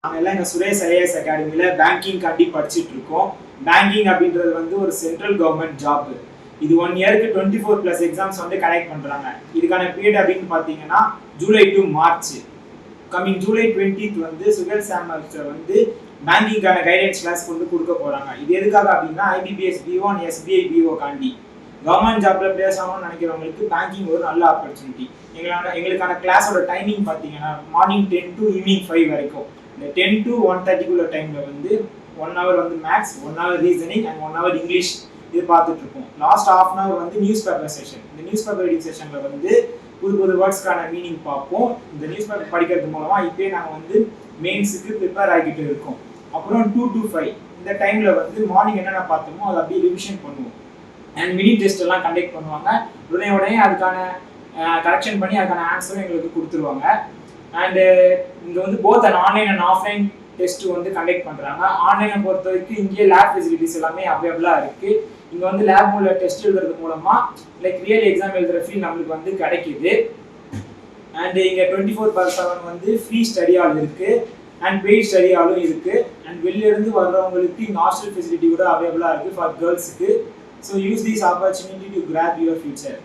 நாங்கள் எல்லாம் எங்கள் சுரேஷ் ஐஏஎஸ் அகாடமியில் பேங்கிங்காண்டி படிச்சுட்டு இருக்கோம். பேங்கிங் அப்படின்றது வந்து ஒரு சென்ட்ரல் கவர்மெண்ட் ஜாப். இது 1 இயருக்கு 24+ எக்ஸாம்ஸ் வந்து கனெக்ட் பண்ணுறாங்க. இதுக்கான பீரியட் அப்படின்னு பார்த்தீங்கன்னா July to March. Coming July 20th வந்து சுகல் சாமர்ஸை வந்து பேங்கிங்கான கைடன்ஸ் கிளாஸ் கொண்டு கொடுக்க போகிறாங்க. இது எதுக்காக அப்படின்னா IBPS BO and SBI BO காண்டி கவர்மெண்ட் ஜாப்ல பிளேஸ் ஆகணும்னு நினைக்கிறவங்களுக்கு பேங்கிங் ஒரு நல்ல ஆப்பர்ச்சுனிட்டி. எங்களுக்கான கிளாஸோட டைமிங் பார்த்தீங்கன்னா மார்னிங் 10 to ஈவினிங் 5 வரைக்கும். இந்த 10 to 1:30 டைமில் வந்து 1 hour வந்து maths, 1 hour reasoning and 1 hour English இது பார்த்துட்டு இருக்கோம். லாஸ்ட் ½ hour வந்து நியூஸ் பேப்பர் செஷன். இந்த நியூஸ் பேப்பர் ரீடிங் செஷனில் வந்து புது வேர்ட்ஸ்க்கான மீனிங் பார்ப்போம். இந்த நியூஸ் பேப்பர் படிக்கிறது மூலமாக இப்போயே நாங்கள் வந்து மெயின்ஸுக்கு ப்ரிப்பேர் ஆகிட்டு இருக்கோம். அப்புறம் 2 to 5 இந்த டைமில் வந்து மார்னிங் என்னென்ன பார்த்தோமோ அதை அப்படியே ரிவிஷன் பண்ணுவோம். அண்ட் மினி டெஸ்ட் எல்லாம் கண்டக்ட் பண்ணுவாங்க. உடனே அதுக்கான கரெக்ஷன் பண்ணி அதுக்கான ஆன்சரும் எங்களுக்கு கொடுத்துருவாங்க. அண்டு இங்கே வந்து both and online and offline test வந்து கண்டக்ட் பண்ணுறாங்க. ஆன்லைனை பொறுத்த வரைக்கும் இங்கேயே லேப் ஃபெசிலிட்டிஸ் எல்லாமே அவைலபிளாக இருக்குது. இங்கே வந்து லேப் மூலம் டெஸ்ட் எழுதுறது மூலமாக லைக் ரியல் எக்ஸாம் எழுதுகிற ஃபீல் நம்மளுக்கு வந்து கிடைக்குது. அண்ட் இங்கே 24/7 வந்து ஃப்ரீ ஸ்டடி ஹால் இருக்குது அண்ட் பெய்ட் ஸ்டடி ஹாலும் இருக்குது. அண்ட் வெளியிலேருந்து வர்றவங்களுக்கு இங்கே ஹாஸ்டல் ஃபெசிலிட்டி கூட அவைலபிளாக இருக்குது ஃபார் கேர்ள்ஸுக்கு. So use this opportunity to grab your future.